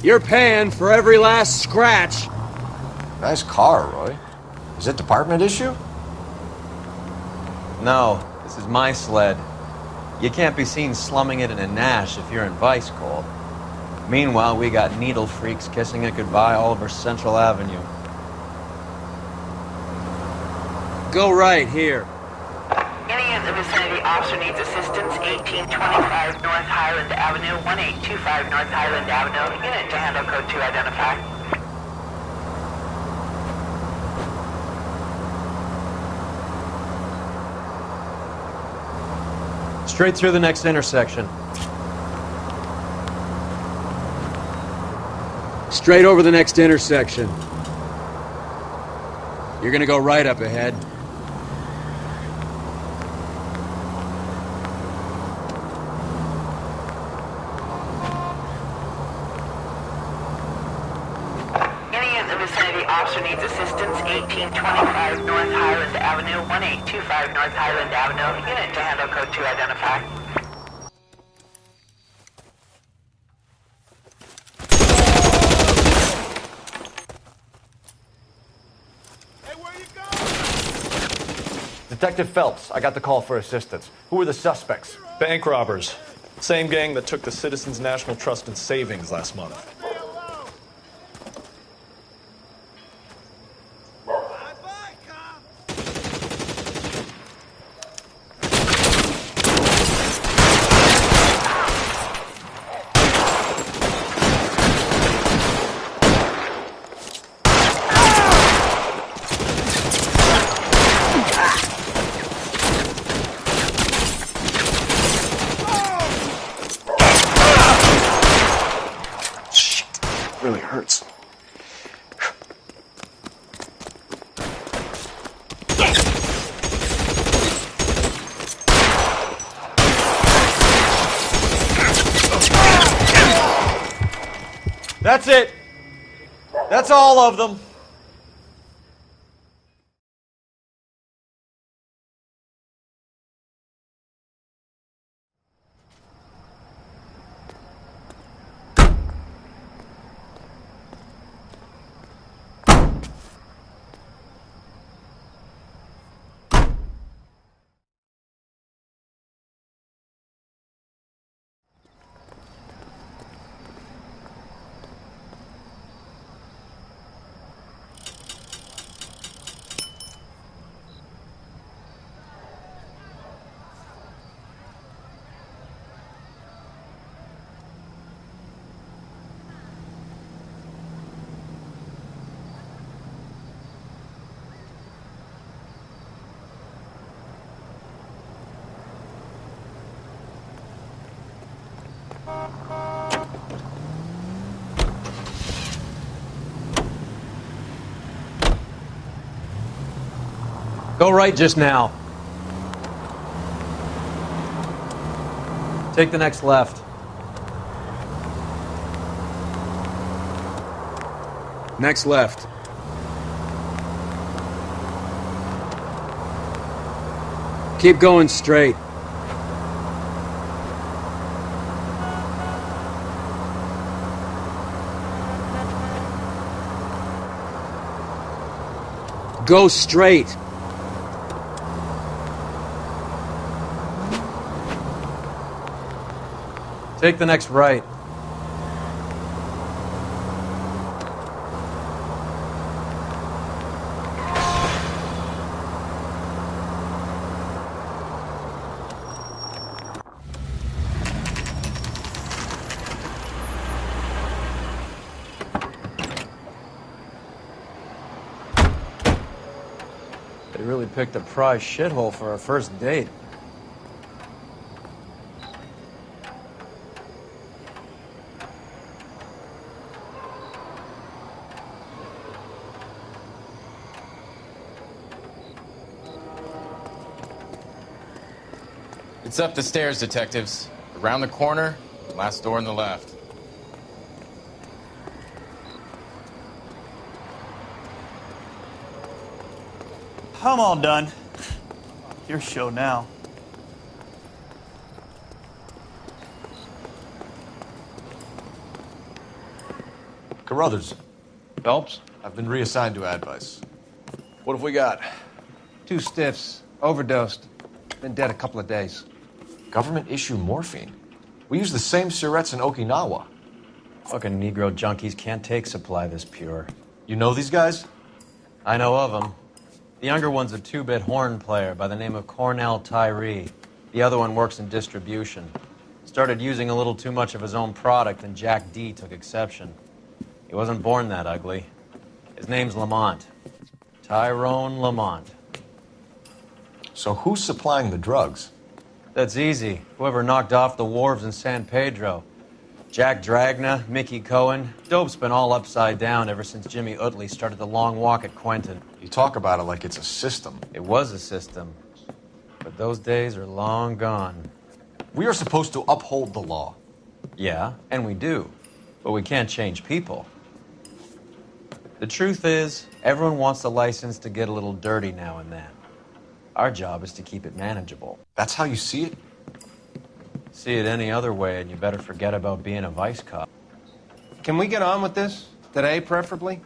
You're paying for every last scratch. Nice car, Roy. Is it department issue? No, this is my sled. You can't be seen slumming it in a Nash if you're in Vice, Cole. Meanwhile, we got needle freaks kissing it goodbye all over Central Avenue. Go right here. Any of the vicinity officer needs assistance, 1825 North Highland Avenue, 1825 North Highland Avenue. Unit to handle code 2 identify. Straight through the next intersection. Straight over the next intersection. You're gonna go right up ahead. Any of the vicinity officer needs assistance, 1825 North Highland Avenue, 1825 North Highland Avenue. Unit to handle code 2 identify. Detective Phelps, I got the call for assistance. Who are the suspects? Bank robbers. Same gang that took the Citizens National Trust and Savings last month. Really hurts. That's it. That's all of them. Go right just now. Take the next left. Next left. Keep going straight. Go straight. Take the next right. They really picked a prize shithole for our first date. It's up the stairs, detectives. Around the corner, last door on the left. I'm all done. Your show now. Carruthers, Phelps? I've been reassigned to advice. What have we got? 2 stiffs. Overdosed. Been dead a couple of days. Government issue morphine. We use the same syrettes in Okinawa. Fucking Negro junkies can't take supply this pure. You know these guys? I know of them. The younger one's a 2-bit horn player by the name of Cornell Tyree. The other one works in distribution. Started using a little too much of his own product, and Jack D took exception. He wasn't born that ugly. His name's Lamont. Tyrone Lamont. So who's supplying the drugs? That's easy. Whoever knocked off the wharves in San Pedro. Jack Dragna, Mickey Cohen. Dope's been all upside down ever since Jimmy Utley started the long walk at Quentin. You talk about it like it's a system. It was a system. But those days are long gone. We are supposed to uphold the law. Yeah, and we do. But we can't change people. The truth is, everyone wants the license to get a little dirty now and then. Our job is to keep it manageable. That's how you see it? See it any other way, and you better forget about being a vice cop. Can we get on with this? Today, preferably?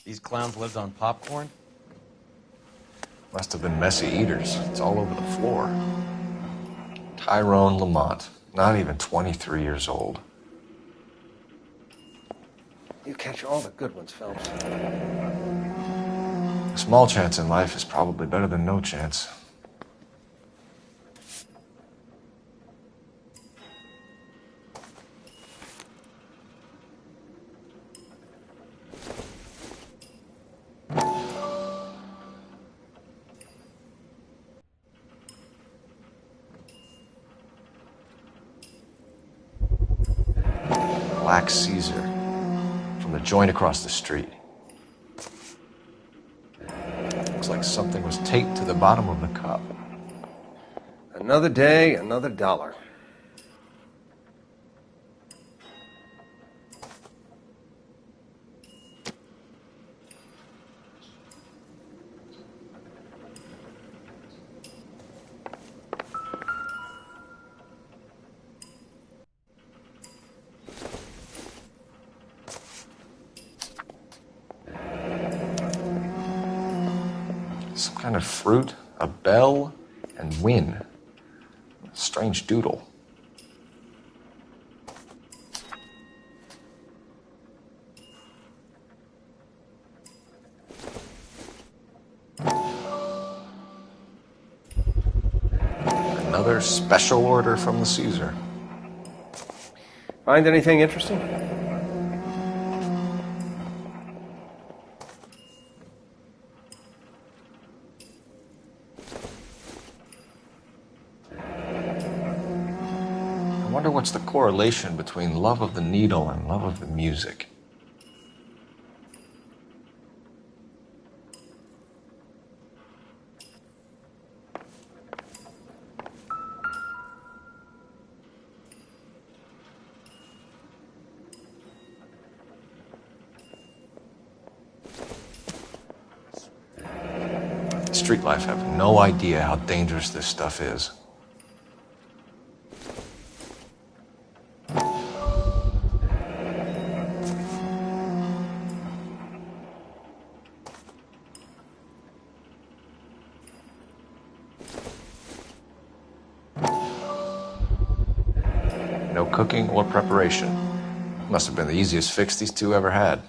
These clowns lived on popcorn? Must have been messy eaters. It's all over the floor. Tyrone Lamont, not even 23 years old. You catch all the good ones, Phelps. A small chance in life is probably better than no chance. Black Caesar from the joint across the street. Looks like something was taped to the bottom of the cup. Another day, another dollar. Some kind of fruit, a bell, and win. Strange doodle. Another special order from the Caesar. Find anything interesting? I wonder what's the correlation between love of the needle and love of the music. Street life have no idea how dangerous this stuff is. No cooking or preparation. Must have been the easiest fix these two ever had.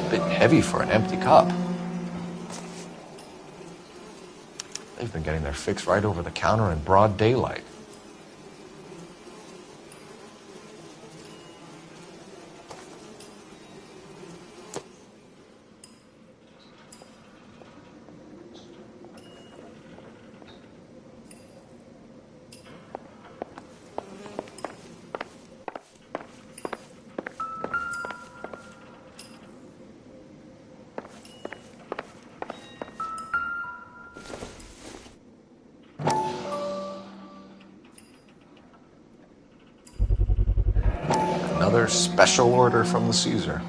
Bit heavy for an empty cup. They've been getting their fix right over the counter in broad daylight. Another special order from the Caesar.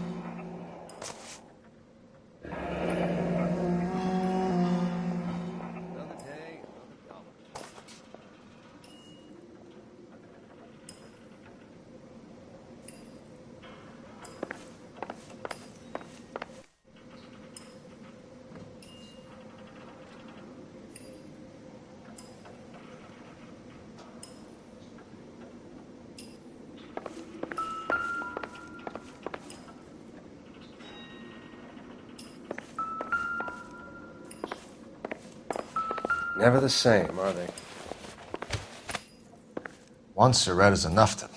Never the same, are they? One cigarette is enough to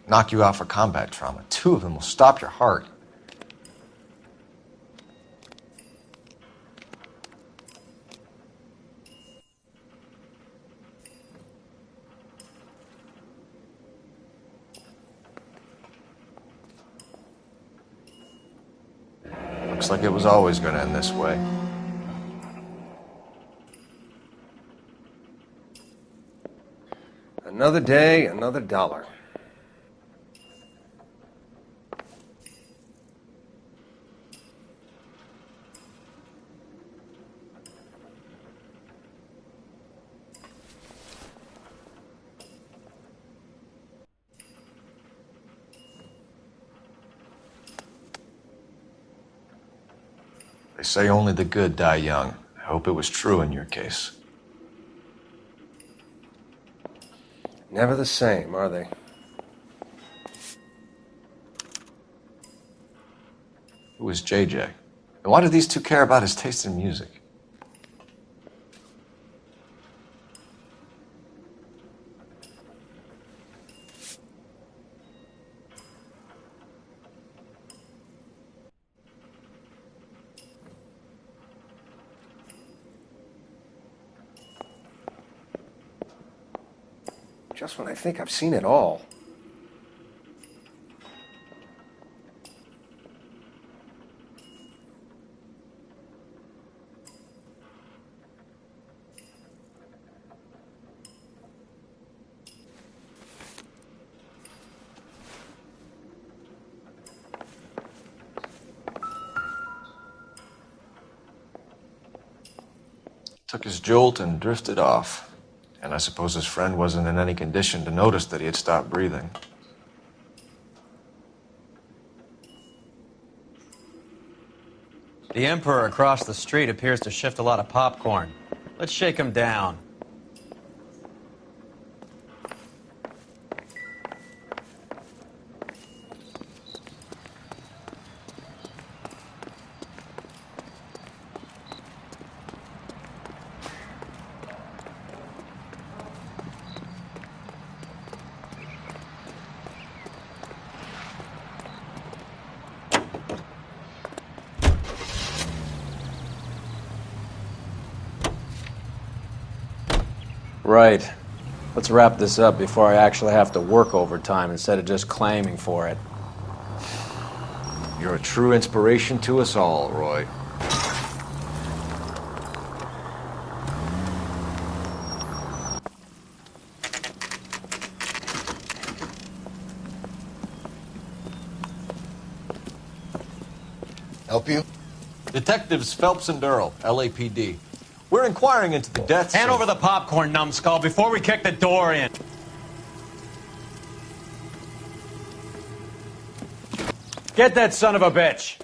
knock you out for combat trauma. Two of them will stop your heart. Looks like it was always going to end this way. Another day, another dollar. They say only the good die young. I hope it was true in your case. Never the same, are they? Who is JJ? And why do these two care about his taste in music? Just when I think I've seen it all. Took his jolt and drifted off. And I suppose his friend wasn't in any condition to notice that he had stopped breathing. The Emperor across the street appears to shift a lot of popcorn. Let's shake him down. Right. Let's wrap this up before I actually have to work overtime instead of just claiming for it. You're a true inspiration to us all, Roy. Help you? Detectives Phelps and Durrell, LAPD. We're inquiring into the deaths Hand of... over the popcorn, numbskull, before we kick the door in. Get that son of a bitch!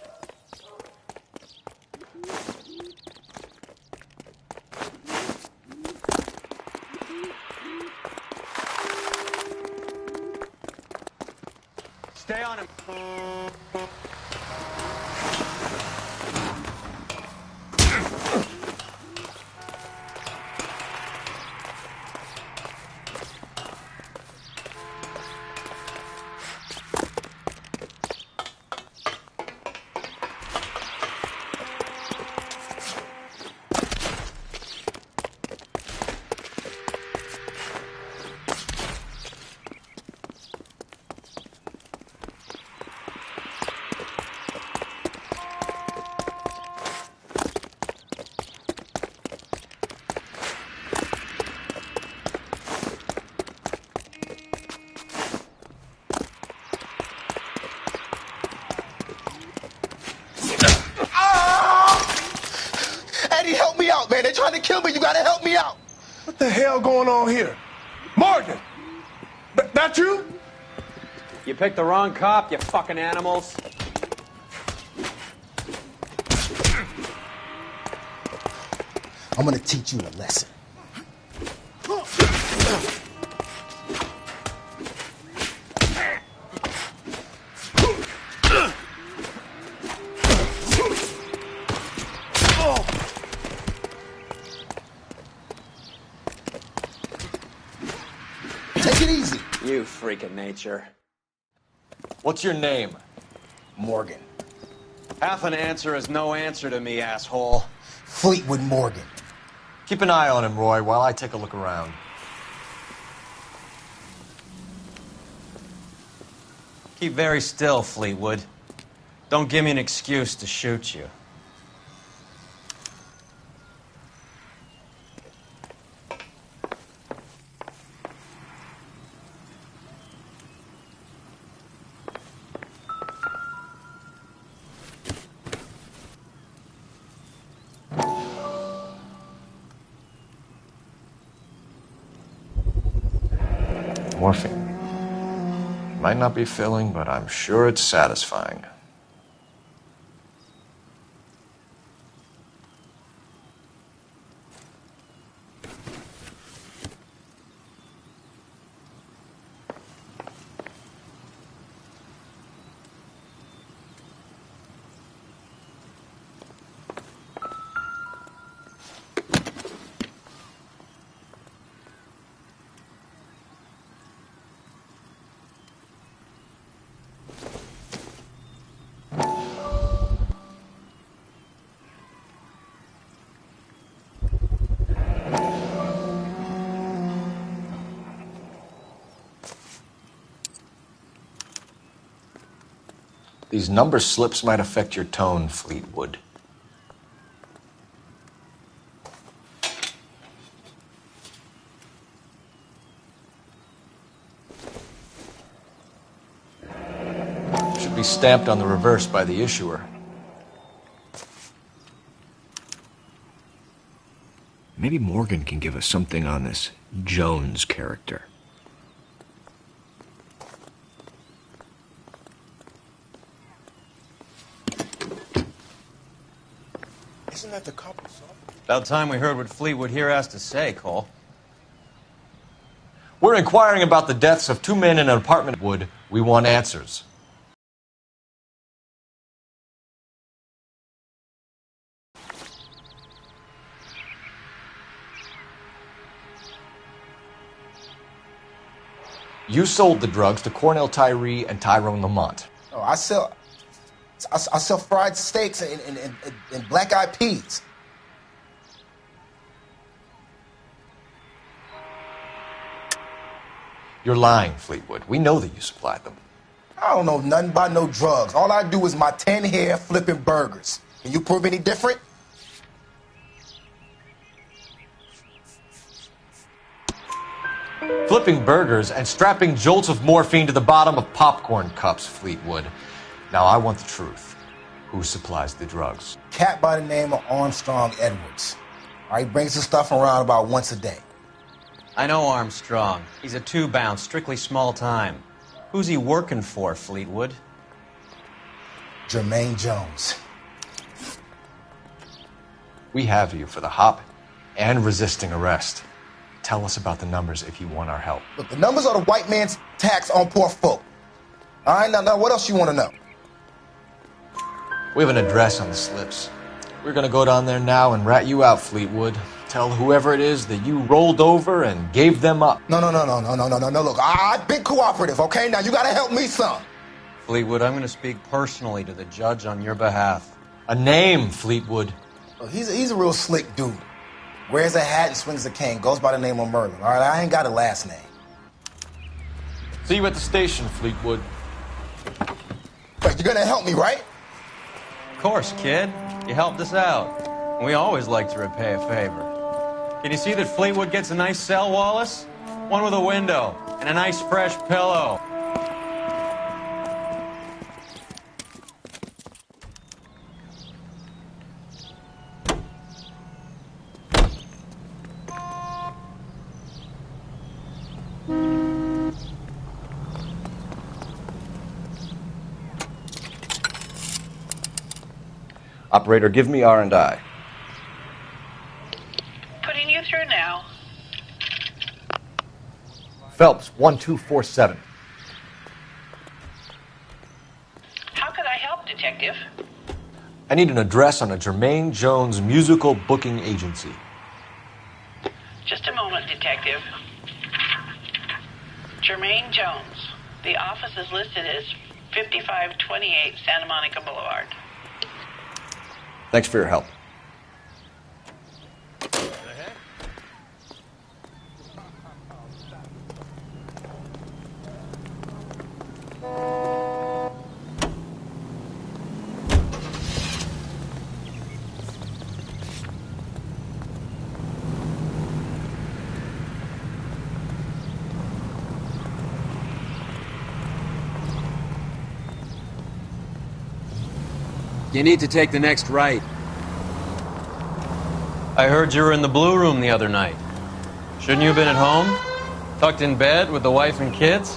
Stay on him. kill me. You gotta help me out. What the hell going on here? Morgan! That you? You picked the wrong cop, you fucking animals. I'm gonna teach you a lesson. Take it easy. You freak of nature. What's your name? Morgan. Half an answer is no answer to me, asshole. Fleetwood Morgan. Keep an eye on him, Roy, while I take a look around. Keep very still, Fleetwood. Don't give me an excuse to shoot you. Morphine. Might not be filling, but I'm sure it's satisfying. These number slips might affect your tone, Fleetwood. Should be stamped on the reverse by the issuer. Maybe Morgan can give us something on this Jones character. Isn't that the cop? About time we heard what Fleetwood here has to say, Cole. We're inquiring about the deaths of 2 men in an apartment. Wood, we want answers. You sold the drugs to Cornell Tyree and Tyrone Lamont. Oh, I sell fried steaks and black-eyed peas. You're lying, Fleetwood. We know that you supplied them. I don't know nothing about no drugs. All I do is my 10 hair flipping burgers. Can you prove any different? Flipping burgers and strapping jolts of morphine to the bottom of popcorn cups, Fleetwood. Now, I want the truth. Who supplies the drugs? Cat by the name of Armstrong Edwards. All right, he brings the stuff around about once a day. I know Armstrong. He's a two-bound, strictly small time. Who's he working for, Fleetwood? Jermaine Jones. We have you for the hop and resisting arrest. Tell us about the numbers if you want our help. Look, the numbers are the white man's tax on poor folk. All right, now what else you want to know? We have an address on the slips. We're gonna go down there now and rat you out, Fleetwood. Tell whoever it is that you rolled over and gave them up. No. Look, I've been cooperative, okay? Now you gotta help me some. Fleetwood, I'm gonna speak personally to the judge on your behalf. A name, Fleetwood. Look, he's a real slick dude. Wears a hat and swings a cane. Goes by the name of Merlin. All right, I ain't got a last name. See you at the station, Fleetwood. But you're gonna help me, right? Of course, kid. You helped us out. We always like to repay a favor. Can you see that Fleetwood gets a nice cell, Wallace? One with a window and a nice fresh pillow. Operator, give me R&I. Putting you through now. Phelps, 1247. How could I help, Detective? I need an address on a Jermaine Jones musical booking agency. Just a moment, Detective. Jermaine Jones. The office is listed as 5528 Santa Monica Boulevard. Thanks for your help. You need to take the next right. I heard you were in the Blue Room the other night. Shouldn't you have been at home? Tucked in bed with the wife and kids?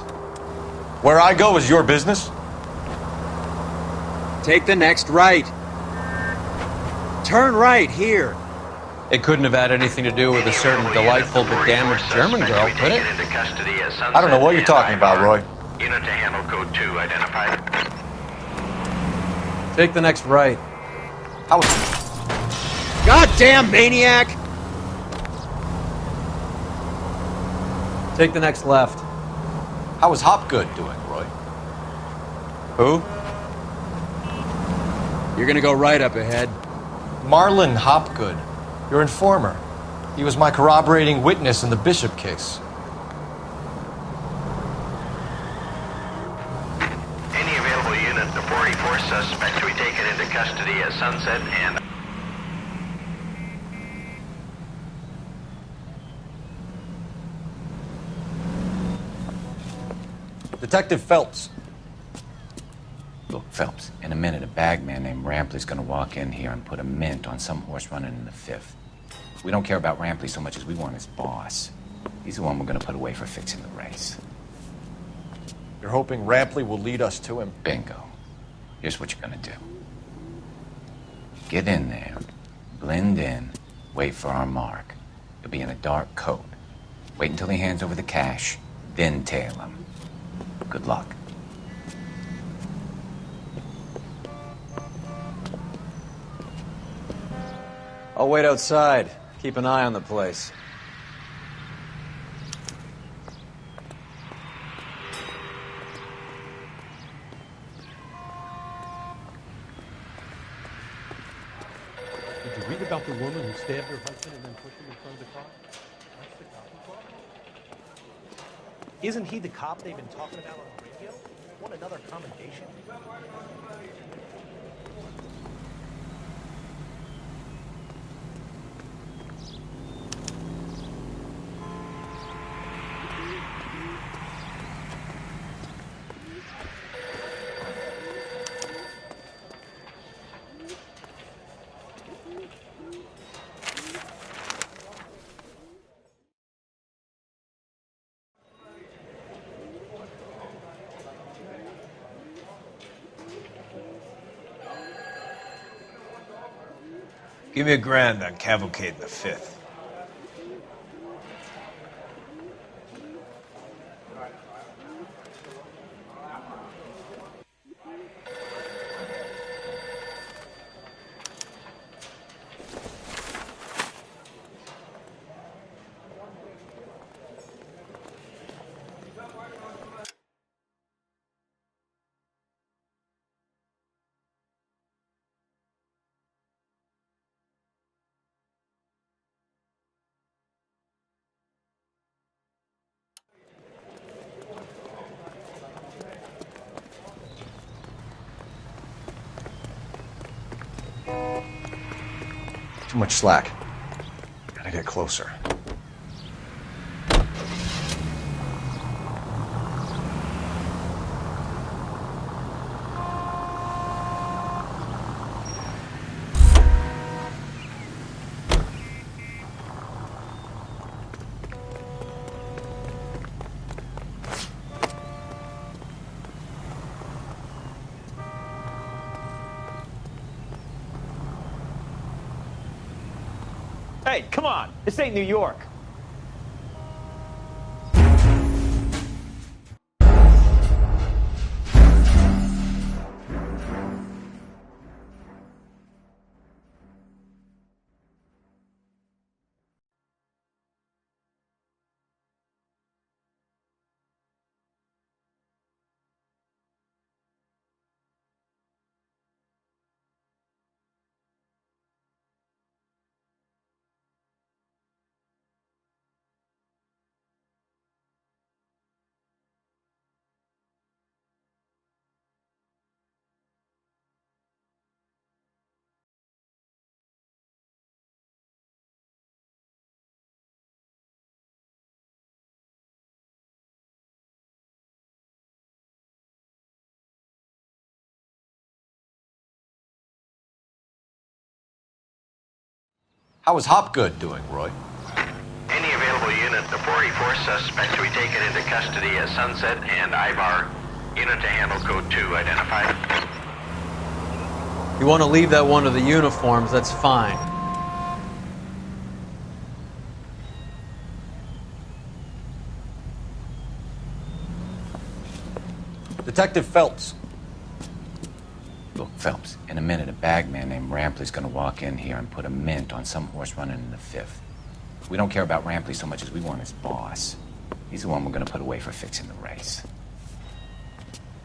Where I go is your business? Take the next right. Turn right here. It couldn't have had anything to do with a certain delightful but damaged German girl, could it? I don't know what you're talking about, Roy. Unit to handle code 2 identified. Take the next right. Goddamn maniac! Take the next left. How is Hopgood doing, Roy? Who? You're gonna go right up ahead. Marlon Hopgood, your informer. He was my corroborating witness in the Bishop case. Any available unit, the 44 suspect to be taken into custody at Sunset and... Detective Phelps. Look, Phelps, in a minute, a bagman named Rampley's gonna walk in here and put a mint on some horse running in the 5th. We don't care about Rampley so much as we want his boss. He's the one we're gonna put away for fixing the race. You're hoping Rampley will lead us to him? Bingo. Here's what you're gonna do. Get in there, blend in, wait for our mark. You'll be in a dark coat. Wait until he hands over the cash, then tail him. Good luck. I'll wait outside. Keep an eye on the place. Did you read about the woman who stabbed her husband and then pushed him in front of the car? That's the cop who called? Isn't he the cop they've been talking about on the radio? Want another commendation? Give me $1,000 on Cavalcade in the 5th. Too much slack. Gotta get closer. Hey, come on. This ain't New York. How is Hopgood doing, Roy? Any available unit, the 44 suspect to be taken into custody at Sunset and Ivar. Unit to handle code 2 identified. You want to leave that one to the uniforms, that's fine. Detective Phelps. Look, Phelps, in a minute, a bagman named Rampley's gonna walk in here and put a mint on some horse running in the 5th. We don't care about Rampley so much as we want his boss. He's the one we're gonna put away for fixing the race.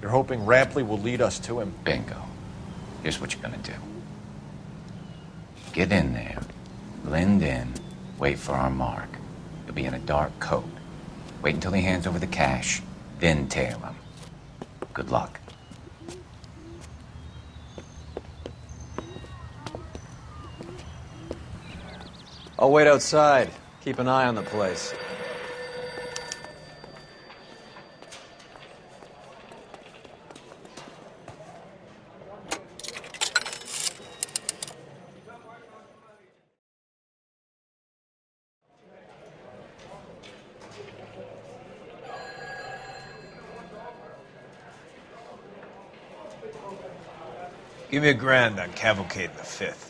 You're hoping Rampley will lead us to him? Bingo. Here's what you're gonna do. Get in there, blend in, wait for our mark. You'll be in a dark coat. Wait until he hands over the cash, then tail him. Good luck. I'll wait outside. Keep an eye on the place. Give me $1,000 on Cavalcade in the 5th.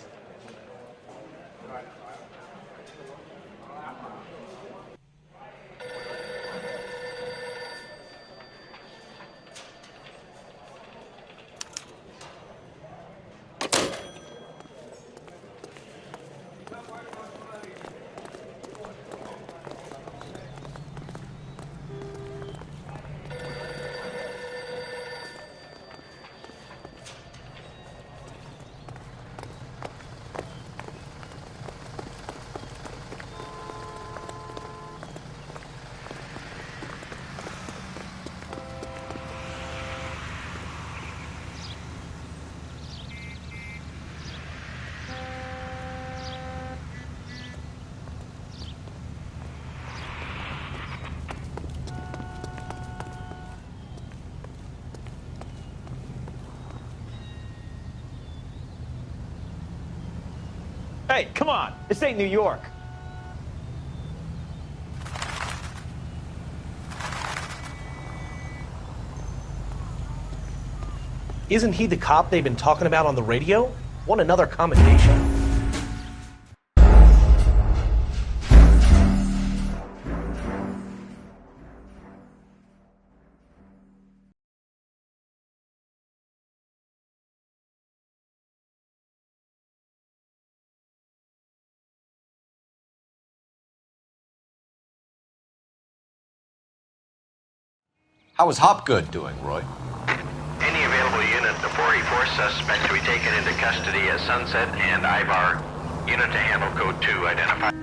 Hey, come on. This ain't New York. Isn't he the cop they've been talking about on the radio? Want another commendation? How is Hopgood doing, Roy? Any available unit, the 44 suspect to be taken into custody at Sunset and Ivar. Unit to handle code 2 identified.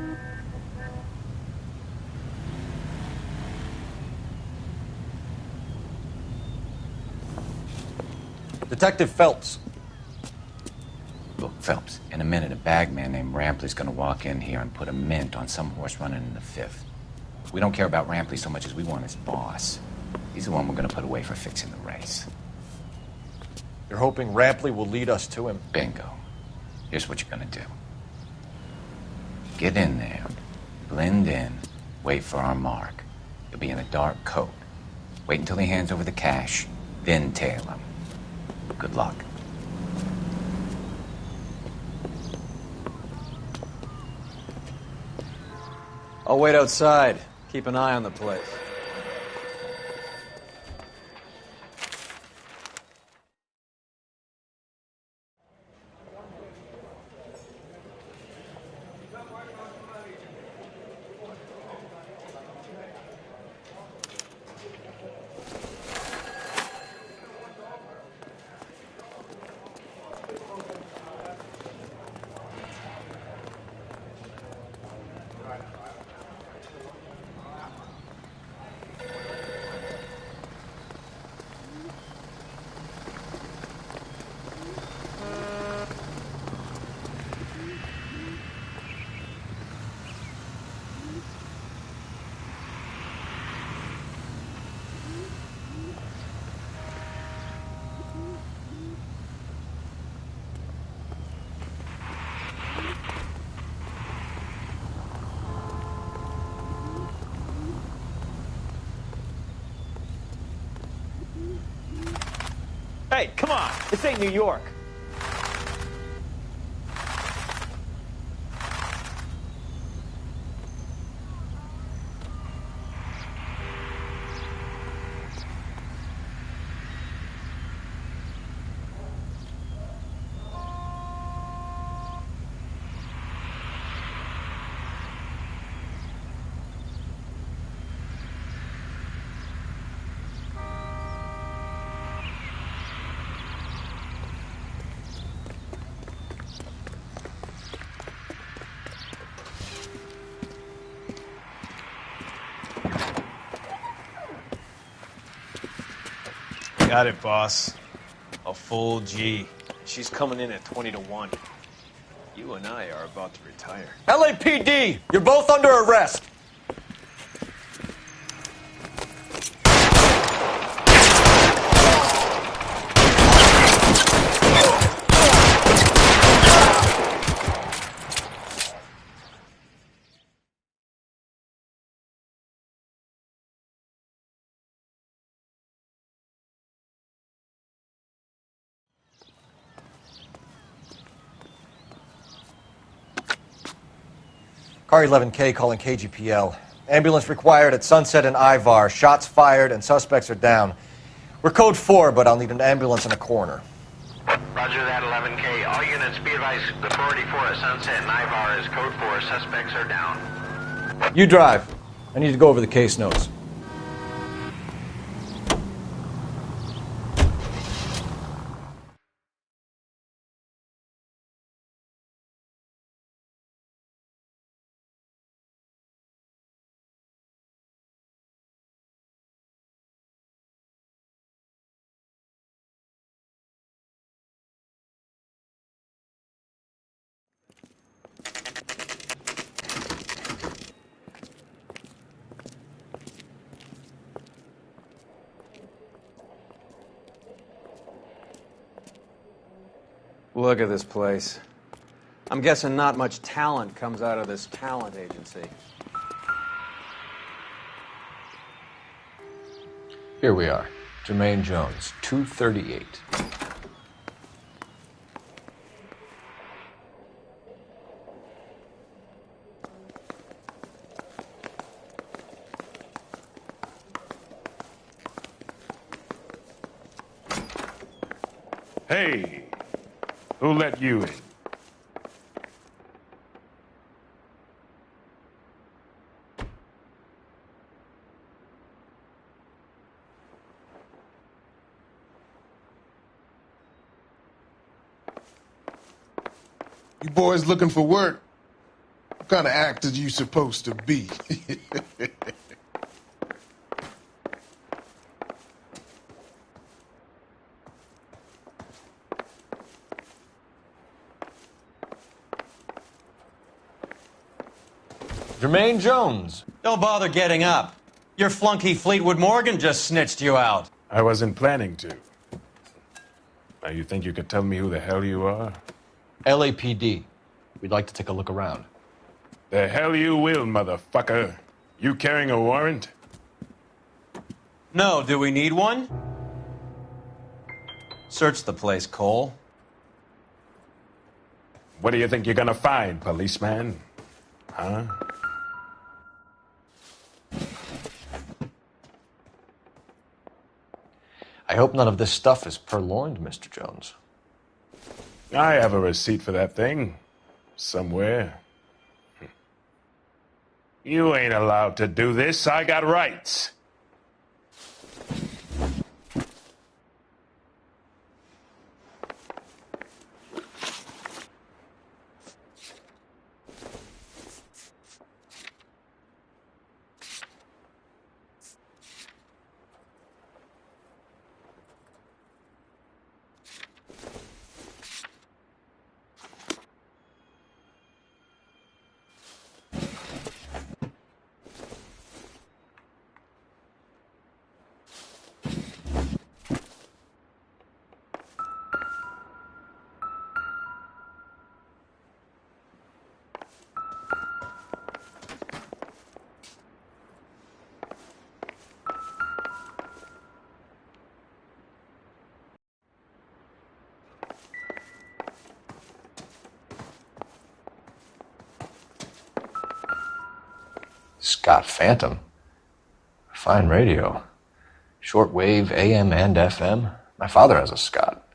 Detective Phelps. Look, Phelps, in a minute, a bagman named Rampley's gonna walk in here and put a mint on some horse running in the 5th. We don't care about Rampley so much as we want his boss. He's the one we're gonna put away for fixing the race. You're hoping Rampley will lead us to him? Bingo. Here's what you're gonna do. Get in there, blend in, wait for our mark. You'll be in a dark coat. Wait until he hands over the cash, then tail him. Good luck. I'll wait outside. Keep an eye on the place. Hey, come on. This ain't New York. Got it, boss. A full G. She's coming in at 20 to 1. You and I are about to retire. LAPD! You're both under arrest! Car 11K calling KGPL. Ambulance required at Sunset and Ivar. Shots fired and suspects are down. We're code 4, but I'll need an ambulance and a coroner. Roger that, 11K. All units be advised, the 484 at Sunset and Ivar is code 4. Suspects are down. You drive. I need to go over the case notes. Look at this place. I'm guessing not much talent comes out of this talent agency. Here we are. Jermaine Jones, 238. Hey, who let you in? You boys looking for work? What kind of actor you supposed to be? Jermaine Jones. Don't bother getting up. Your flunky Fleetwood Morgan just snitched you out. I wasn't planning to. Now you think you could tell me who the hell you are? LAPD. We'd like to take a look around. The hell you will, motherfucker. You carrying a warrant? No, do we need one? Search the place, Cole. What do you think you're gonna find, policeman? Huh? I hope none of this stuff is purloined, Mr. Jones. I have a receipt for that thing. Somewhere. You ain't allowed to do this. I got rights. Scott Phantom. Fine radio. Shortwave, AM and FM. My father has a Scott.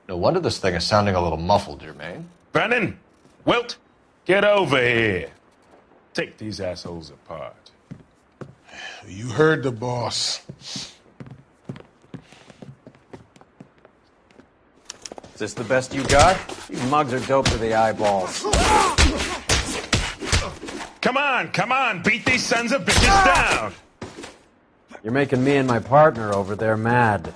No wonder this thing is sounding a little muffled, Jermaine. Brennan! Wilt! Get over here. Take these assholes apart. You heard the boss. Is this the best you got? These mugs are dope to the eyeballs. Come on, beat these sons of bitches down! You're making me and my partner over there mad.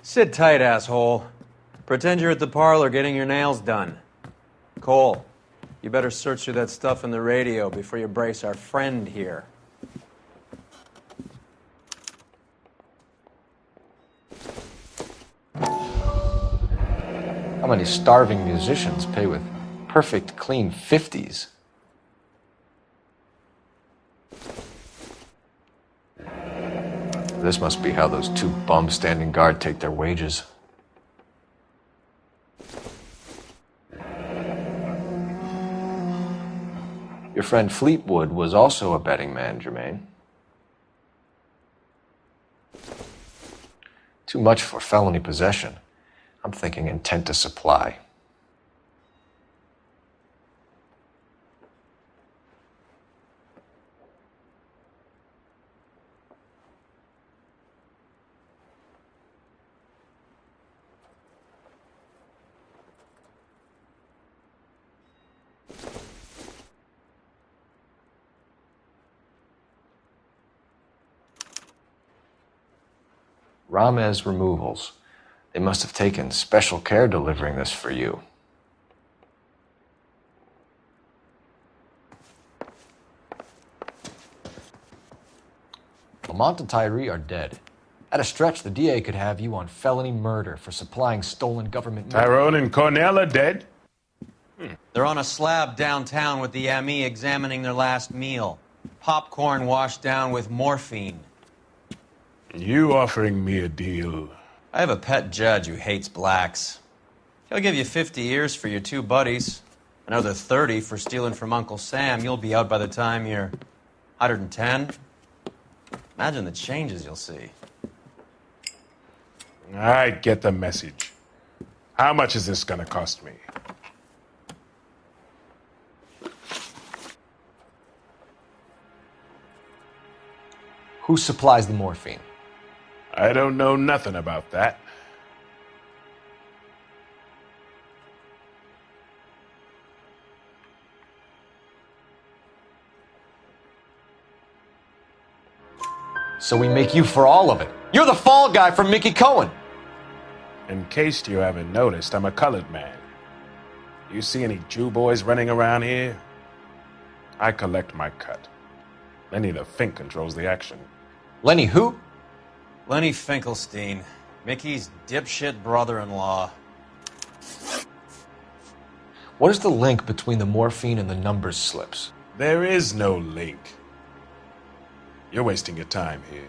Sit tight, asshole. Pretend you're at the parlor getting your nails done. Cole, you better search through that stuff in the radio before you brace our friend here. How many starving musicians pay with perfect, clean 50s? This must be how those two bums standing guard take their wages. Your friend Fleetwood was also a betting man, Jermaine. Too much for felony possession. I'm thinking intent to supply. Ramez Removals. They must have taken special care delivering this for you. Lamont and Tyree are dead. At a stretch, the DA could have you on felony murder for supplying stolen government... Tyrone and Cornell are dead? They're on a slab downtown with the ME examining their last meal. Popcorn washed down with morphine. You offering me a deal? I have a pet judge who hates blacks. He'll give you 50 years for your two buddies. Another 30 for stealing from Uncle Sam. You'll be out by the time you're 110. Imagine the changes you'll see. I get the message. How much is this gonna cost me? Who supplies the morphine? I don't know nothing about that. So we make you for all of it. You're the fall guy from Mickey Cohen. In case you haven't noticed, I'm a colored man. You see any Jew boys running around here? I collect my cut. Lenny the Fink controls the action. Lenny who? Lenny Finkelstein, Mickey's dipshit brother-in-law. What is the link between the morphine and the numbers slips? There is no link. You're wasting your time here.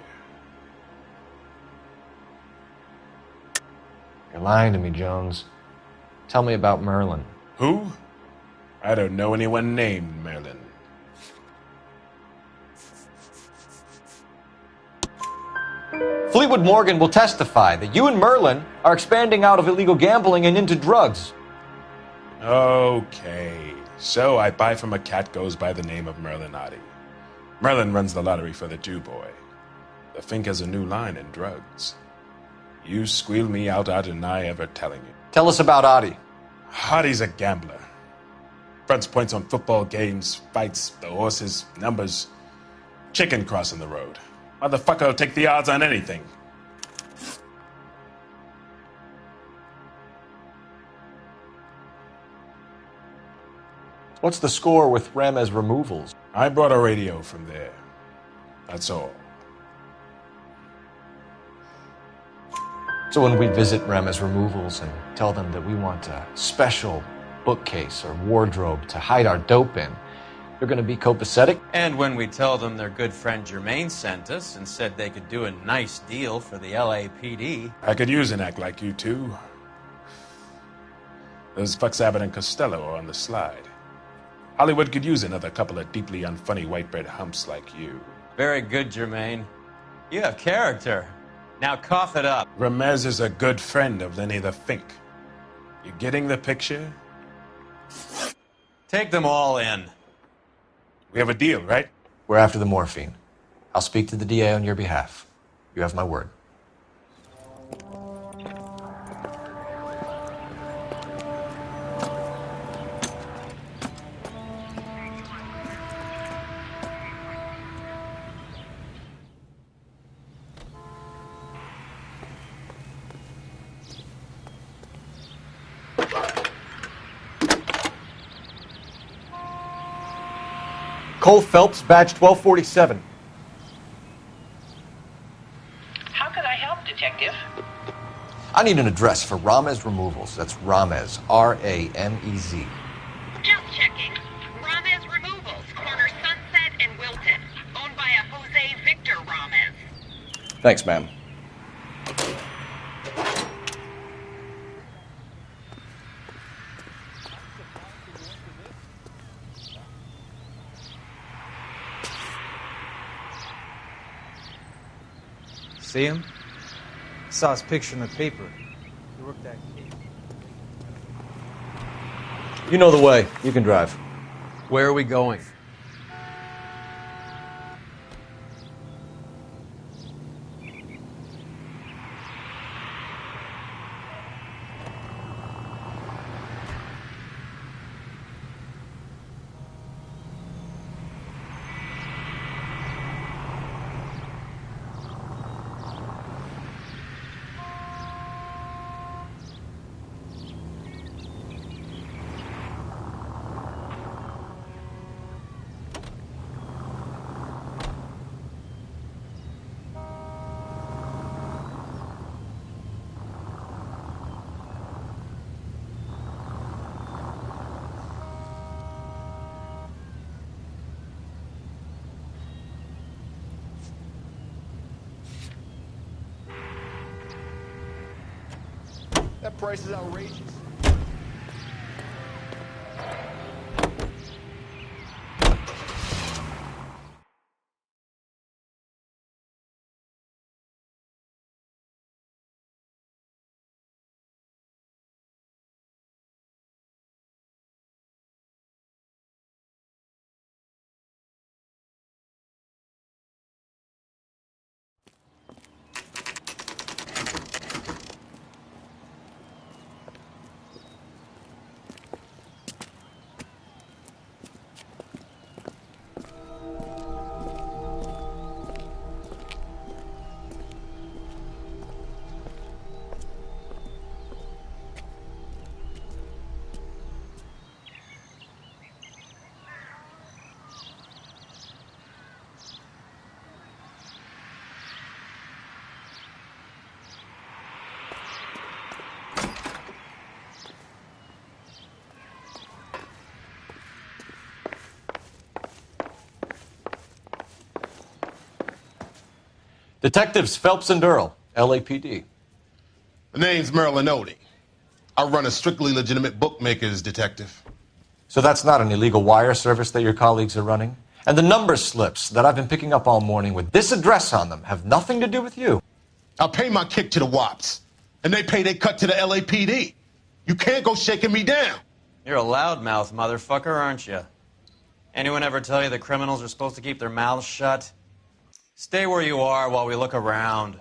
You're lying to me, Jones. Tell me about Merlin. Who? I don't know anyone named Merlin. Fleetwood Morgan will testify that you and Merlin are expanding out of illegal gambling and into drugs. Okay, so I buy from a cat goes by the name of Merlinotti. Merlin runs the lottery for the Jew boy. The Fink has a new line in drugs. You squeal me out, I deny ever telling you. Tell us about Adi. Adi's a gambler. Fronts points on football games, fights, the horses, numbers. Chicken crossing the road. Motherfucker will take the odds on anything. What's the score with Ramez removals? I brought a radio from there. That's all. So when we visit Ramez removals and tell them that we want a special bookcase or wardrobe to hide our dope in, they're going to be copacetic? And when we tell them their good friend Jermaine sent us and said they could do a nice deal for the LAPD. I could use an act like you two. Those fucks Abbott and Costello are on the slide. Hollywood could use another couple of deeply unfunny white bread humps like you. Very good, Jermaine. You have character. Now cough it up. Ramez is a good friend of Lenny the Fink. You getting the picture? Take them all in. We have a deal, right? We're after the morphine. I'll speak to the DA on your behalf. You have my word. Cole Phelps, badge 1247. How can I help, Detective? I need an address for Ramez Removals. That's Ramez, R-A-M-E-Z. Just checking. Ramez Removals, corner Sunset and Wilton. Owned by a Jose Victor Ramez. Thanks, ma'am. See him? Saw his picture in the paper. He worked that case. You know the way. You can drive. Where are we going? That price is outrageous. Detectives Phelps and Earl, LAPD. The name's Merlin Odie. I run a strictly legitimate bookmaker's detective. So that's not an illegal wire service that your colleagues are running? And the number slips that I've been picking up all morning with this address on them have nothing to do with you? I'll pay my kick to the Wops, and they pay their cut to the LAPD. You can't go shaking me down. You're a loudmouth motherfucker, aren't you? Anyone ever tell you that criminals are supposed to keep their mouths shut? Stay where you are while we look around.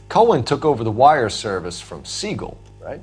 Cohen took over the wire service from Siegel, right?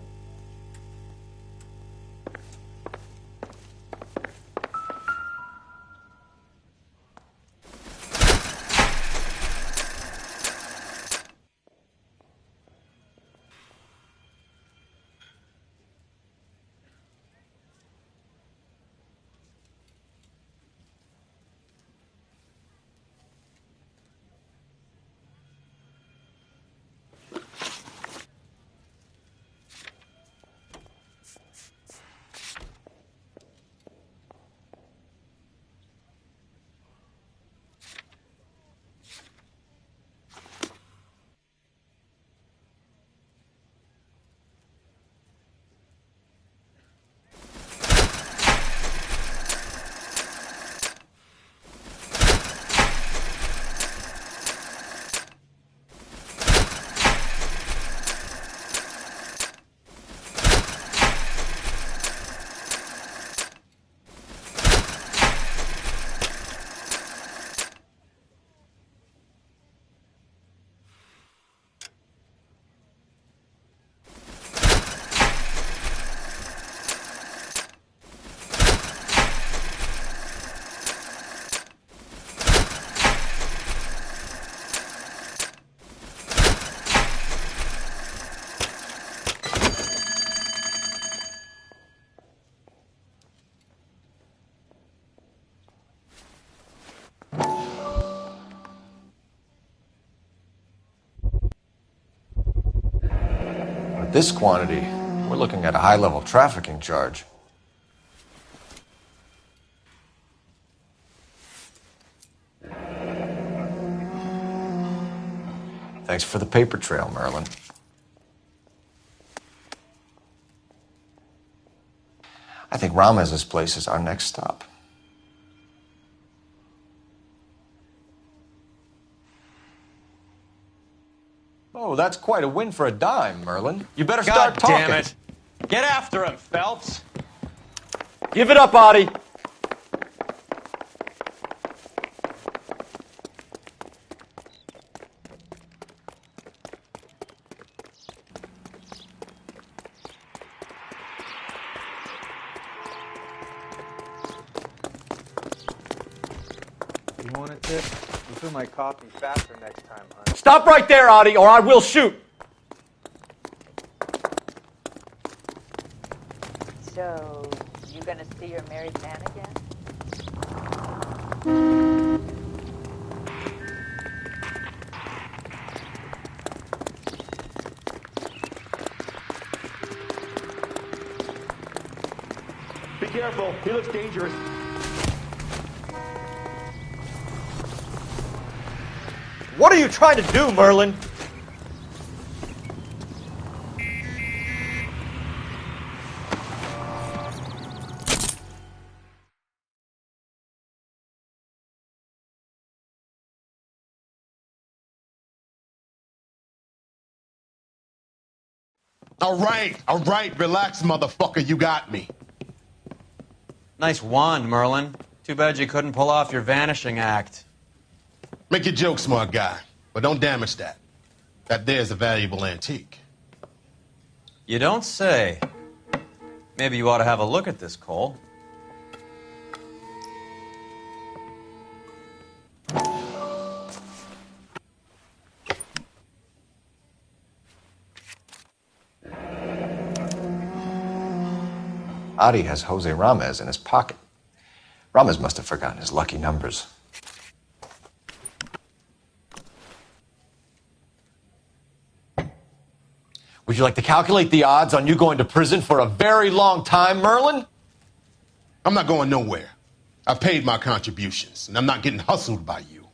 At this quantity, we're looking at a high-level trafficking charge. Thanks for the paper trail, Merlin. I think Ramez's place is our next stop. Oh, that's quite a win for a dime, Merlin. You better start God talking. damn it. Get after him, Phelps. Give it up, Adi. You want a tip? You fill my coffee faster next time, hon. Stop right there, Adi, or I will shoot. So, you gonna see your married man again? Be careful. He looks dangerous. What are you trying to do, Merlin? All right, relax, motherfucker, you got me. Nice wand, Merlin. Too bad you couldn't pull off your vanishing act. Make your joke, smart guy, but don't damage that. That there's a valuable antique. You don't say. Maybe you ought to have a look at this, Cole. Adi has Jose Ramez in his pocket. Ramez must have forgotten his lucky numbers. Would you like to calculate the odds on you going to prison for a very long time, Merlin? I'm not going nowhere. I've paid my contributions, and I'm not getting hustled by you.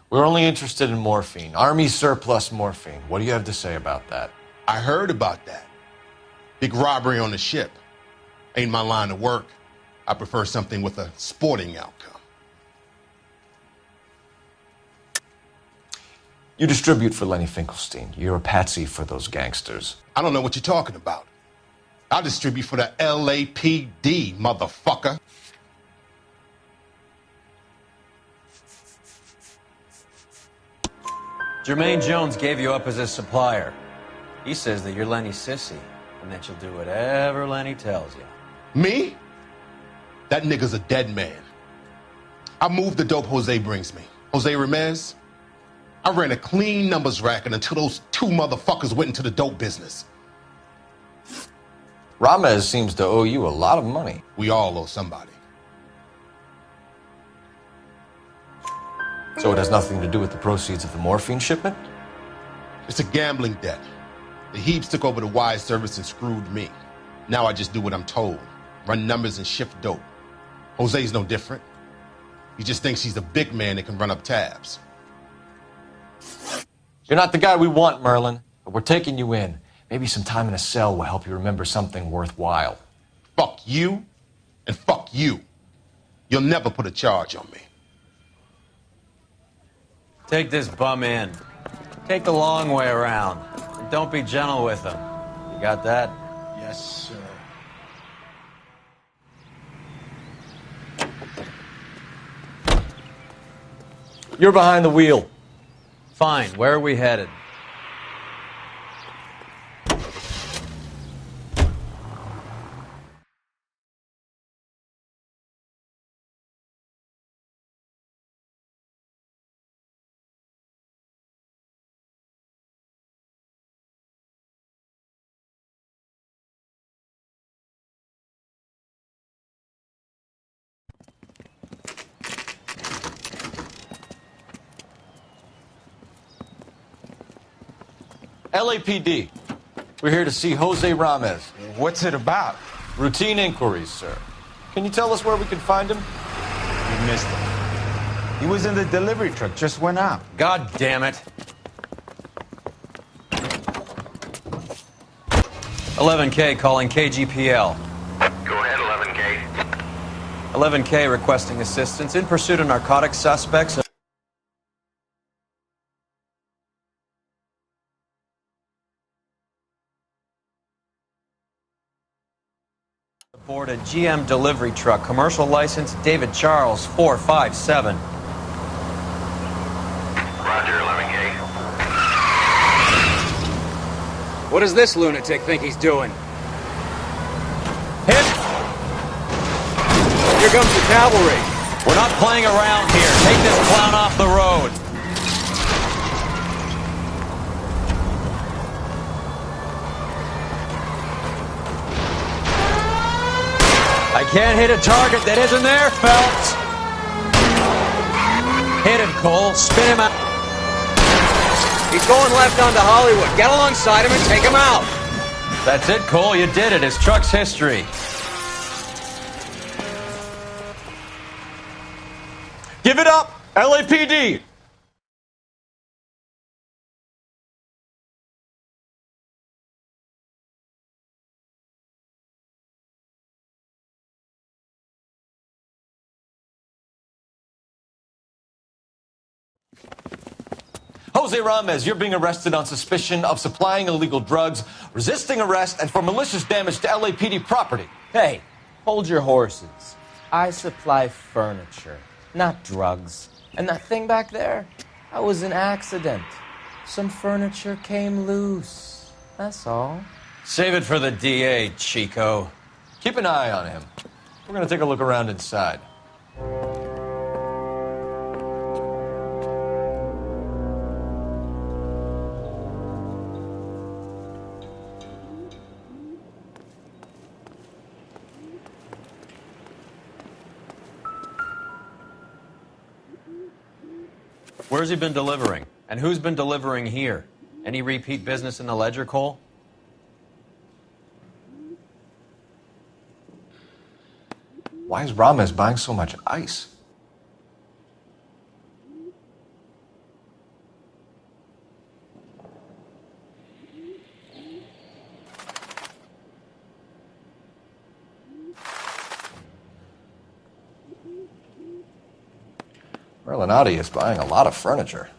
We're only interested in morphine. Army surplus morphine. What do you have to say about that? I heard about that. Big robbery on the ship. Ain't my line of work. I prefer something with a sporting outcome. You distribute for Lenny Finkelstein. You're a patsy for those gangsters. I don't know what you're talking about. I'll distribute for the LAPD, motherfucker. Jermaine Jones gave you up as his supplier. He says that you're Lenny's sissy, and that you'll do whatever Lenny tells you. Me? That nigga's a dead man. I move the dope Jose brings me. Jose Ramez? I ran a clean numbers racket until those two motherfuckers went into the dope business. Ramez seems to owe you a lot of money. We all owe somebody. So it has nothing to do with the proceeds of the morphine shipment? It's a gambling debt. The Heaps took over the wire service and screwed me. Now I just do what I'm told. Run numbers and shift dope. Jose's no different. He just thinks he's a big man that can run up tabs. You're not the guy we want, Merlin, but we're taking you in. Maybe some time in a cell will help you remember something worthwhile. Fuck you, and fuck you. You'll never put a charge on me. Take this bum in. Take the long way around. And don't be gentle with him. You got that? Yes, sir. You're behind the wheel. Fine. Where are we headed? LAPD. We're here to see Jose Ramez. What's it about? Routine inquiries, sir. Can you tell us where we can find him? You missed him. He was in the delivery truck, just went out. God damn it. 11K calling KGPL. Go ahead, 11K. 11K requesting assistance in pursuit of narcotic suspects aboard a GM delivery truck. Commercial license David Charles 457. Roger, 11K. What does this lunatic think he's doing? Hit! Here comes the cavalry. We're not playing around here. Take this clown off the road. I can't hit a target that isn't there, Phelps. Hit him, Cole. Spin him out. He's going left onto Hollywood. Get alongside him and take him out. That's it, Cole. You did it. His truck's history. Give it up, LAPD! Jose Ramez, you're being arrested on suspicion of supplying illegal drugs, resisting arrest, and for malicious damage to LAPD property. Hey, hold your horses. I supply furniture, not drugs. And that thing back there, that was an accident. Some furniture came loose. That's all. Save it for the DA, Chico. Keep an eye on him. We're going to take a look around inside. Where's he been delivering? And who's been delivering here? Any repeat business in the ledger, Cole? Why is Ramez buying so much ice? Merlinotti is buying a lot of furniture.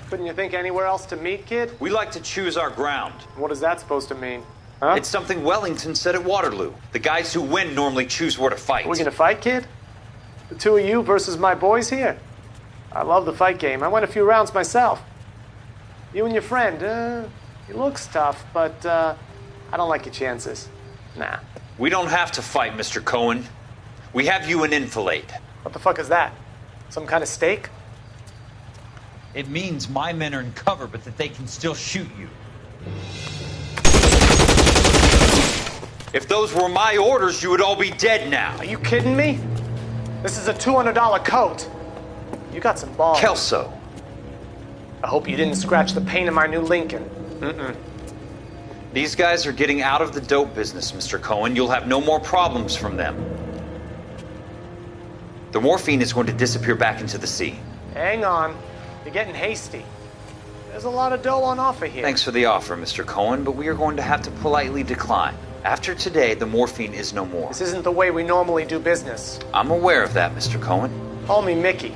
Couldn't you think anywhere else to meet, kid? We like to choose our ground. What is that supposed to mean? Huh? It's something Wellington said at Waterloo. The guys who win normally choose where to fight. We gonna fight, kid? The two of you versus my boys here? I love the fight game. I went a few rounds myself. You and your friend, he looks tough, but I don't like your chances. Nah. We don't have to fight, Mr. Cohen. We have you an enfilade. What the fuck is that? Some kind of steak? It means my men are in cover, but that they can still shoot you. If those were my orders, you would all be dead now. Are you kidding me? This is a $200 coat. You got some balls. Kelso. I hope you didn't scratch the paint of my new Lincoln. Mm-mm. These guys are getting out of the dope business, Mr. Cohen. You'll have no more problems from them. The morphine is going to disappear back into the sea. Hang on. You're getting hasty. There's a lot of dough on offer here. Thanks for the offer, Mr. Cohen, but we are going to have to politely decline. After today, the morphine is no more. This isn't the way we normally do business. I'm aware of that, Mr. Cohen. Call me Mickey.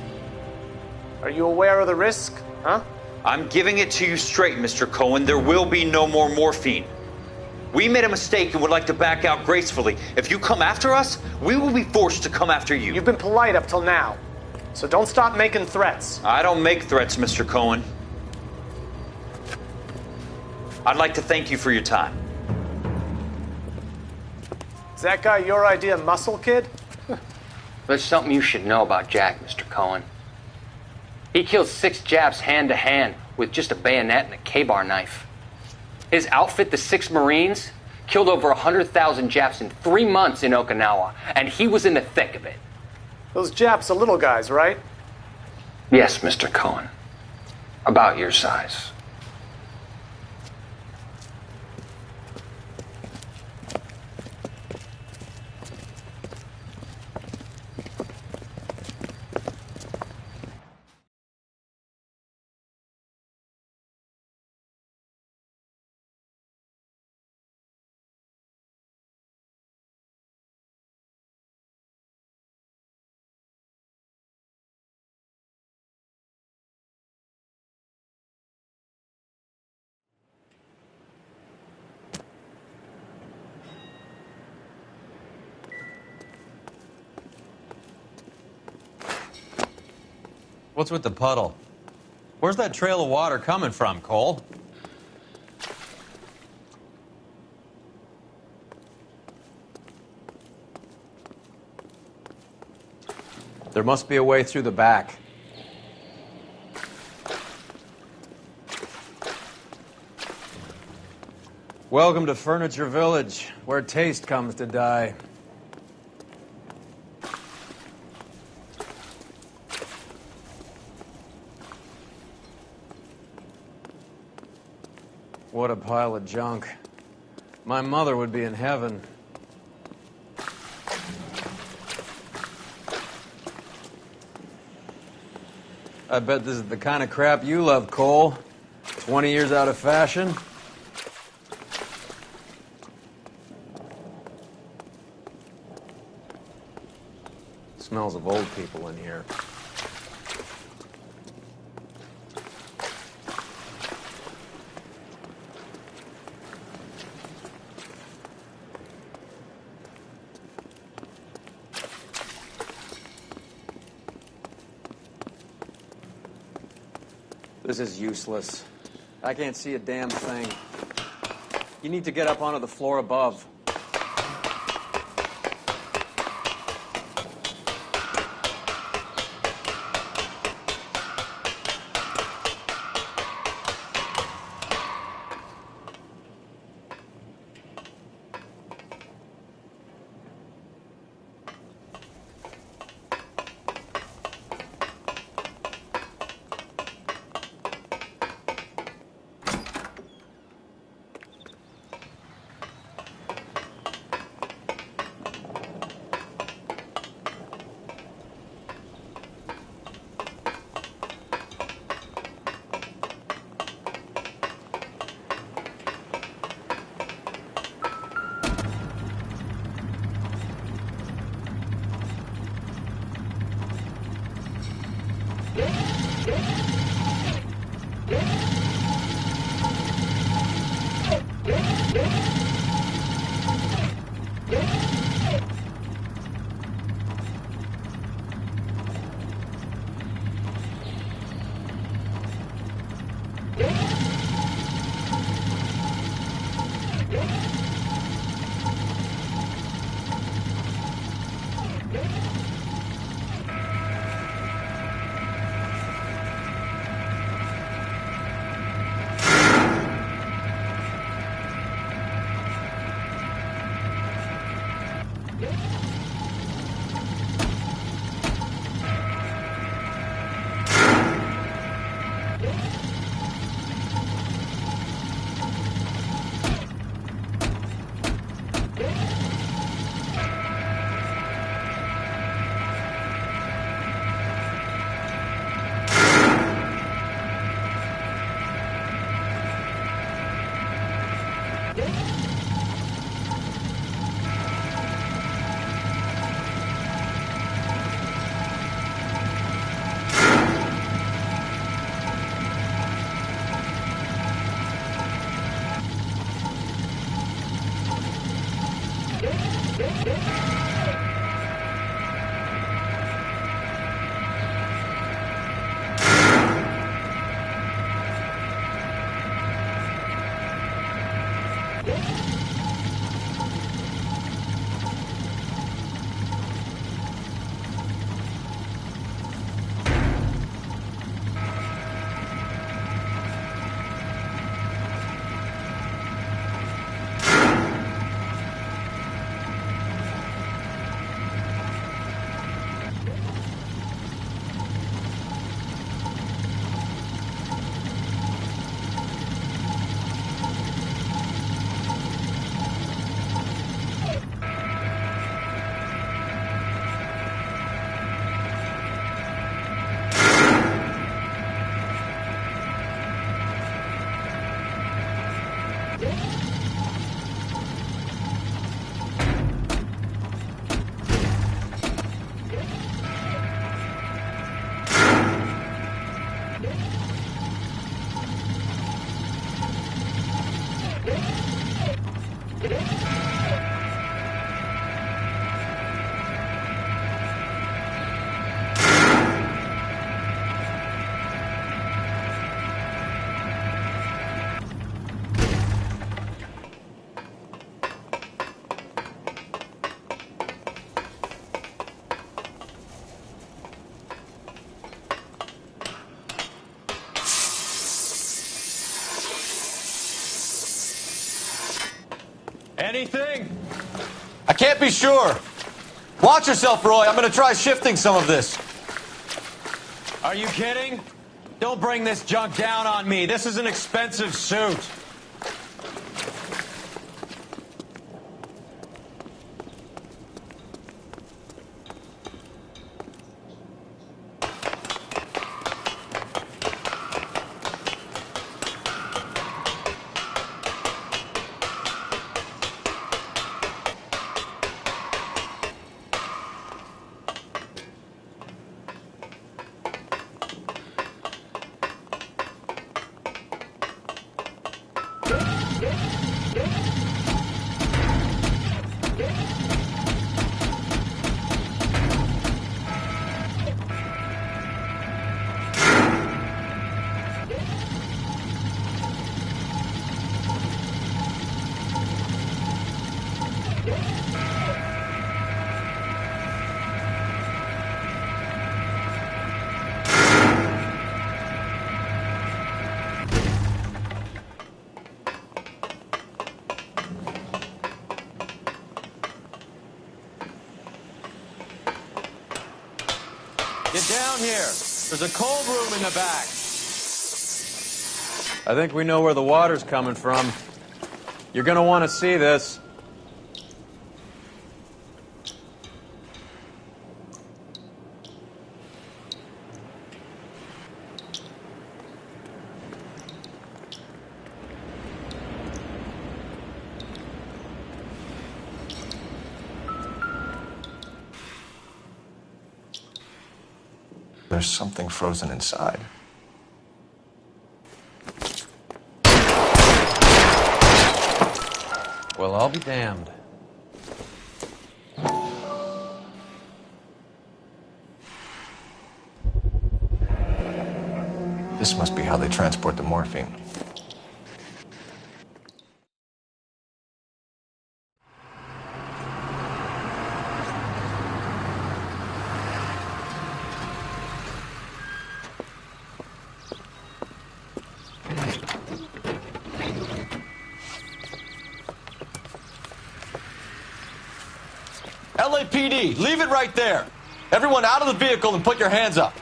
Are you aware of the risk, huh? I'm giving it to you straight, Mr. Cohen. There will be no more morphine. We made a mistake and would like to back out gracefully. If you come after us, we will be forced to come after you. You've been polite up till now. So don't stop making threats. I don't make threats, Mr. Cohen. I'd like to thank you for your time. Is that guy your idea of muscle, kid? There's something you should know about Jack, Mr. Cohen. He killed 6 Japs hand to hand with just a bayonet and a K-bar knife. His outfit, the 6 Marines, killed over 100,000 Japs in 3 months in Okinawa, and he was in the thick of it. Those Japs are little guys, right? Yes, Mr. Cohen. About your size. What's with the puddle? Where's that trail of water coming from, Cole? There must be a way through the back. Welcome to Furniture Village, where taste comes to die. What a pile of junk. My mother would be in heaven. I bet this is the kind of crap you love, Cole. 20 years out of fashion. smells of old people in here. This is useless. I can't see a damn thing. You need to get up onto the floor above. Anything? I can't be sure. Watch yourself, Roy. I'm gonna try shifting some of this. Are you kidding? Don't bring this junk down on me. This is an expensive suit. Get down here. There's a cold room in the back. I think we know where the water's coming from. You're gonna want to see this. There's something frozen inside. Well, I'll be damned. This must be how they transport the morphine. LAPD, leave it right there. Everyone out of the vehicle and put your hands up.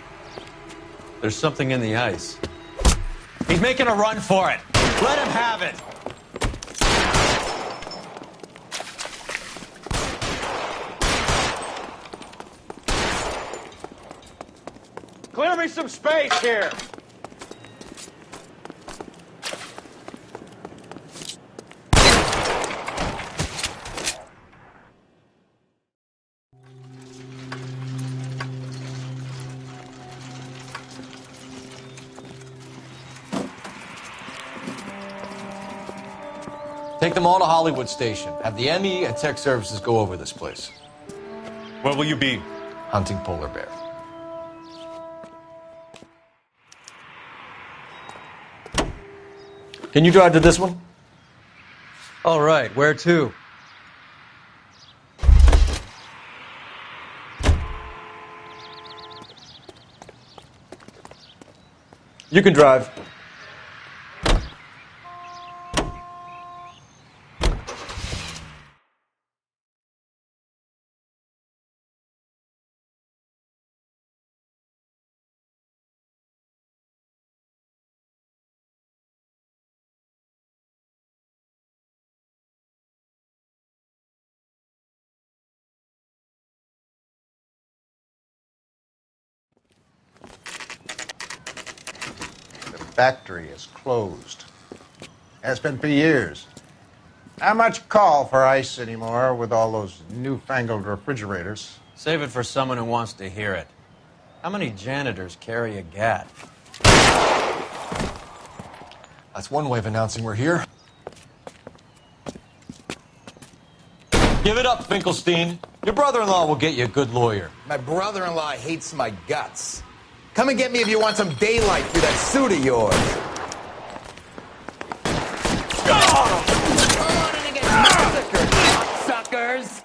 There's something in the ice. He's making a run for it. Let him have it. Clear me some space here. Take them all to Hollywood Station. Have the ME and tech services go over this place. Where will you be? Hunting polar bear. Can you drive to this one? All right, where to? You can drive. Factory is closed. Has been for years. Not much call for ice anymore with all those newfangled refrigerators. Save it for someone who wants to hear it. How many janitors carry a gat? That's one way of announcing we're here. Give it up, Finkelstein. Your brother-in-law will get you a good lawyer. My brother-in-law hates my guts. Come and get me if you want some daylight through that suit of yours. Suckers!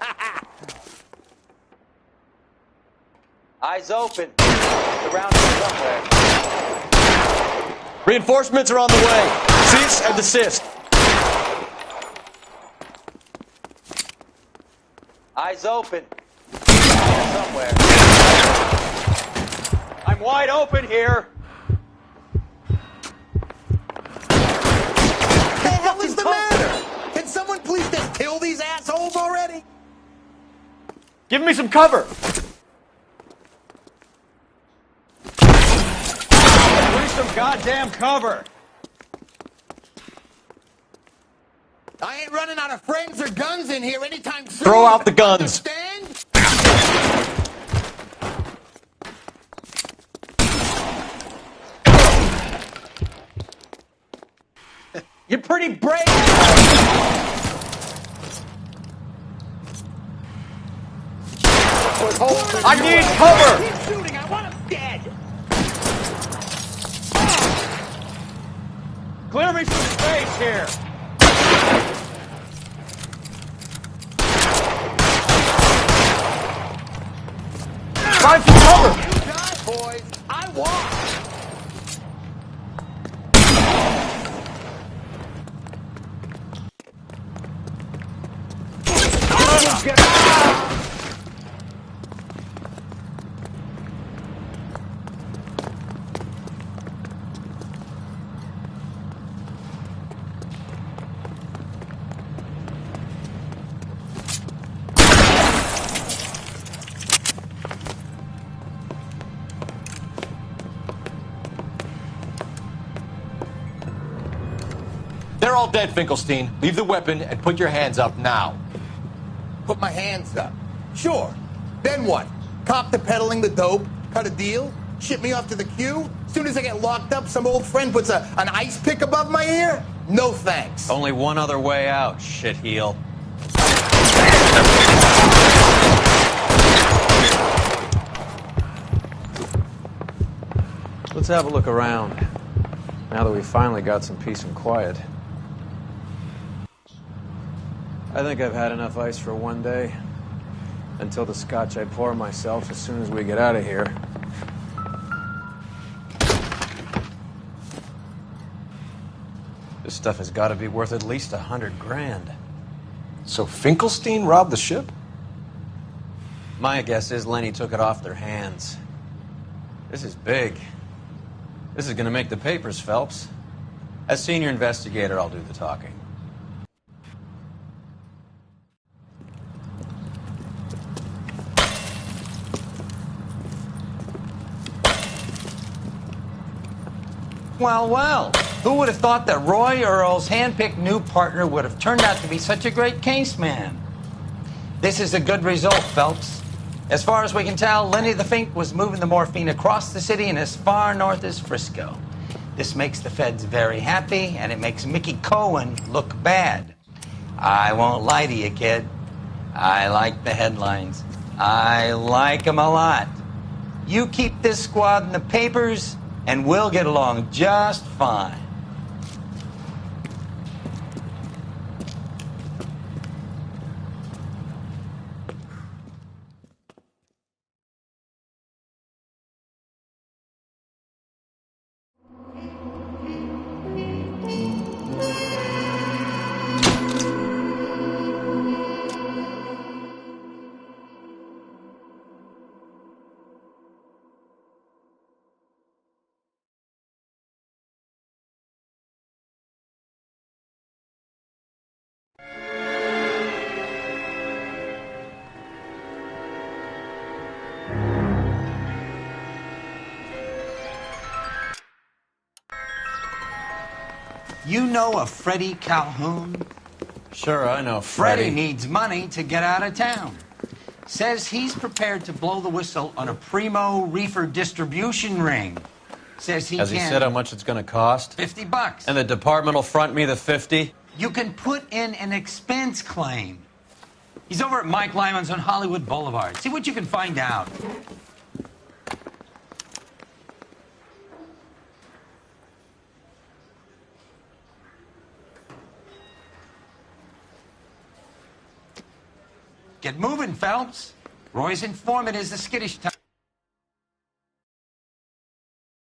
Eyes open. Around here somewhere. Reinforcements are on the way. Cease and desist. Eyes open. Somewhere. I'm wide open here. What the hell is the matter? Can someone please just kill these assholes already? Give me some cover. Give me some goddamn cover. I ain't running out of friends or guns in here anytime soon. Throw out the guns. Understand? You're pretty brave. I need cover. Keep shooting. I want him dead. Clear me some space here. Find some cover. You die, boys. I walk. They're all dead, Finkelstein. Leave the weapon and put your hands up now. Put my hands up. Sure. Then what? Cop to peddling the dope? Cut a deal? Ship me off to the queue? Soon as I get locked up, some old friend puts an ice pick above my ear? No thanks. Only one other way out, shitheel. Let's have a look around, now that we finally got some peace and quiet. I think I've had enough ice for one day, until the scotch I pour myself as soon as we get out of here. This stuff has got to be worth at least $100 grand. So Finkelstein robbed the ship? My guess is Lenny took it off their hands. This is big. This is going to make the papers, Phelps. As senior investigator, I'll do the talking. Well, well. Who would have thought that Roy Earle's hand-picked new partner would have turned out to be such a great case man? This is a good result, Phelps. As far as we can tell, Lenny the Fink was moving the morphine across the city and as far north as Frisco. This makes the feds very happy, and it makes Mickey Cohen look bad. I won't lie to you, kid. I like the headlines. I like them a lot. You keep this squad in the papers, and we'll get along just fine. You know a Freddie Calhoun? Sure, I know Freddie Freddie. needs money to get out of town. Says he's prepared to blow the whistle on a primo reefer distribution ring. Says he Has he can... said how much it's going to cost? $50. And the department will front me the 50? You can put in an expense claim. He's over at Mike Lyman's on Hollywood Boulevard. See what you can find out. Get moving, Phelps. Roy's informant is the skittish type.